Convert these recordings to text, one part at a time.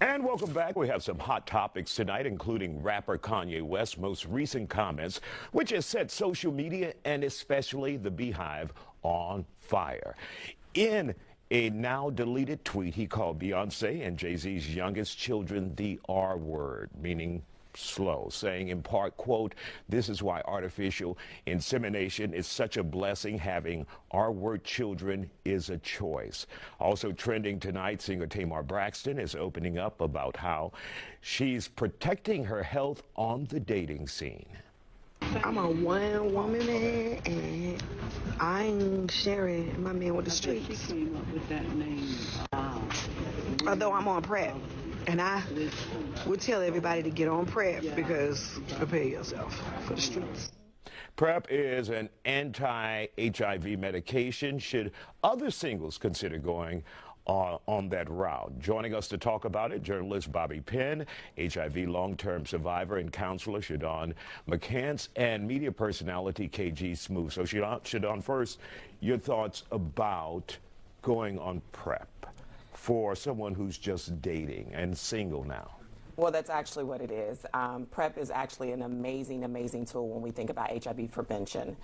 And welcome back. We have some hot topics tonight, including rapper Kanye West's most recent comments, which has set social media and especially the Beehive on fire. In a now deleted tweet, he called Beyonce and Jay-Z's youngest children the R word, meaning slow, saying in part, quote, "This is why artificial insemination is such a blessing. Having R-word children is a choice." Also trending tonight, singer Tamar Braxton is opening up about how she's protecting her health on the dating scene. I'm a one-woman man, and I ain't sharing my man with the streets. She came up with that name. Although I'm on PrEP, and I would tell everybody to get on PrEP because prepare yourself for the streets. PrEP is an anti-HIV medication. Should other singles consider going on that route? Joining us to talk about it, journalist Bobby Penn, HIV long-term survivor and counselor Shadon McCants, and media personality KG Smooth. So Shadon, first, your thoughts about going on PrEP for someone who's just dating and single now? Well, that's actually what it is. PrEP is actually an amazing, amazing tool when we think about HIV prevention.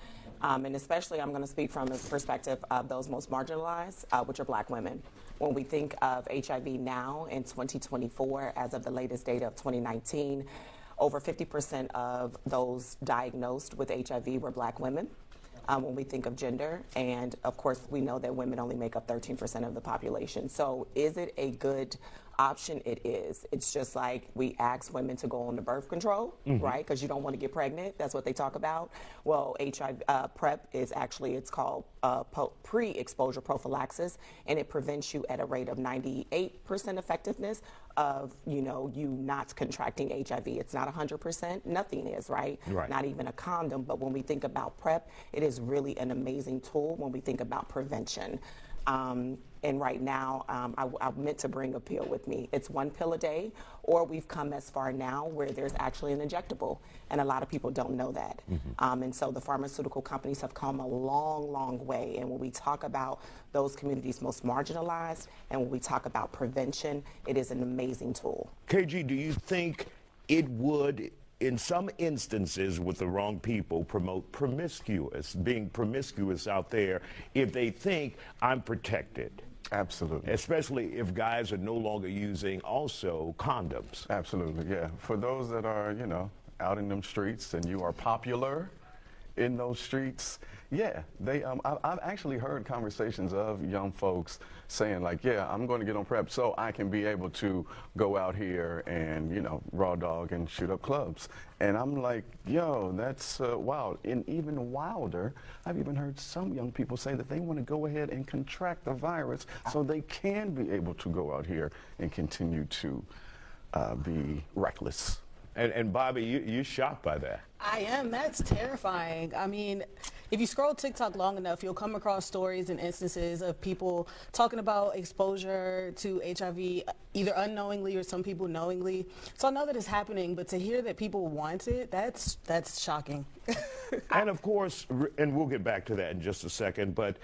And especially, I'm going to speak from the perspective of those most marginalized, which are Black women. When we think of HIV now in 2024, as of the latest data of 2019, over 50% of those diagnosed with HIV were Black women. When we think of gender, and of course we know that women only make up 13% of the population. So is it a good option? It is. It's just like we ask women to go on the birth control, right? Because you don't want to get pregnant. That's what they talk about. Well, HIV PrEP is actually, it's called pre-exposure prophylaxis, and it prevents you at a rate of 98% effectiveness of, you not contracting HIV. It's not 100%. Nothing is, right? Not even a condom. But when we think about PrEP, it is really an amazing tool when we think about prevention. And right now, I meant to bring a pill with me. It's one pill a day, or we've come as far now where there's actually an injectable, and a lot of people don't know that. And so the pharmaceutical companies have come a long, long way. And when we talk about those communities most marginalized, and when we talk about prevention, it is an amazing tool. KG, do you think it would, in some instances with the wrong people, promote being promiscuous out there if they think I'm protected? Absolutely. Especially if guys are no longer using also condoms. Absolutely, yeah. For those that are, out in them streets and you are popular in those streets, yeah, I've actually heard conversations of young folks saying like, yeah, I'm going to get on PrEP so I can be able to go out here and, raw dog and shoot up clubs. And I'm like, yo, that's wild. And even wilder, I've even heard some young people say that they want to go ahead and contract the virus so they can be able to go out here and continue to be reckless. And Bobby, you're shocked by that. I am. That's terrifying. I mean, if you scroll TikTok long enough, you'll come across stories and instances of people talking about exposure to HIV, either unknowingly or some people knowingly. So I know that it's happening, but to hear that people want it, that's shocking. And of course, and we'll get back to that in just a second, but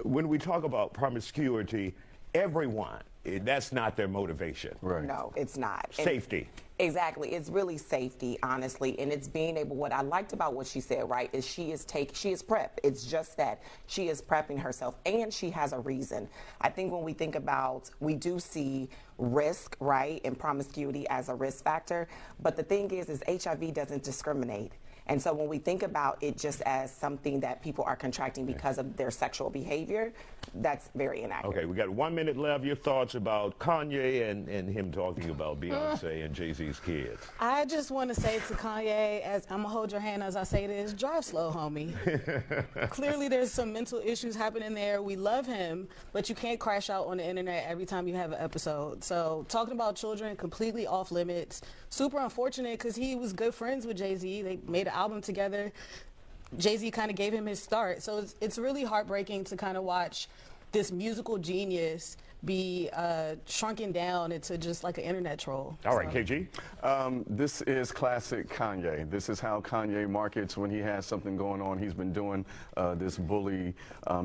when we talk about promiscuity, everyone, that's not their motivation. Right. No, it's not. Safety. Exactly. It's really safety, honestly, and it's being able, what I liked about what she said, right, is she is PrEP. It's just that she is prepping herself, and she has a reason. I think when we think about, we do see risk, right, and promiscuity as a risk factor, but the thing is HIV doesn't discriminate. And so when we think about it just as something that people are contracting because of their sexual behavior, that's very inaccurate. Okay, we got 1 minute left. Your thoughts about Kanye and him talking about Beyonce and Jay-Z's kids? I just want to say to Kanye, as I'm going to hold your hand as I say this, drive slow, homie. Clearly there's some mental issues happening there. We love him, but you can't crash out on the internet every time you have an episode. So talking about children, completely off limits. Super unfortunate because he was good friends with Jay-Z. They made an album together. Jay-Z kind of gave him his start. So it's really heartbreaking to kind of watch this musical genius be shrunken down into just like an internet troll. All right, So- KG. This is classic Kanye. This is how Kanye markets when he has something going on. He's been doing this bully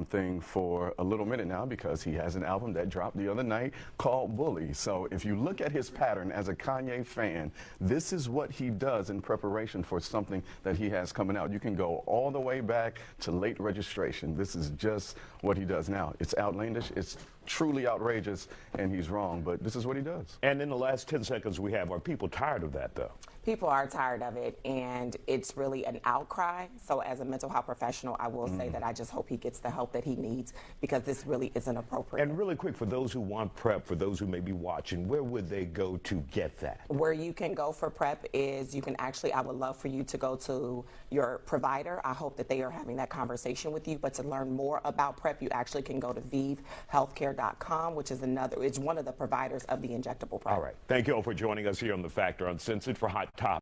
thing for a little minute now because he has an album that dropped the other night called Bully. So if you look at his pattern as a Kanye fan, this is what he does in preparation for something that he has coming out. You can go all the way back to late registration. This is just what he does now. It's outlandish. It's truly outrageous, and he's wrong, but this is what he does. And in the last 10 seconds we have, are people tired of that, though? People are tired of it, and it's really an outcry. So as a mental health professional, I will say that I just hope he gets the help that he needs, because this really isn't appropriate. And really quick, for those who want PrEP, for those who may be watching, where would they go to get that? Where you can go for PrEP is you can actually, I would love for you to go to your provider. I hope that they are having that conversation with you. But to learn more about PrEP, you actually can go to ViveHealthcare.com, which is it's one of the providers of the injectable PrEP. All right. Thank you all for joining us here on The Factor Uncensored for Hot Topics.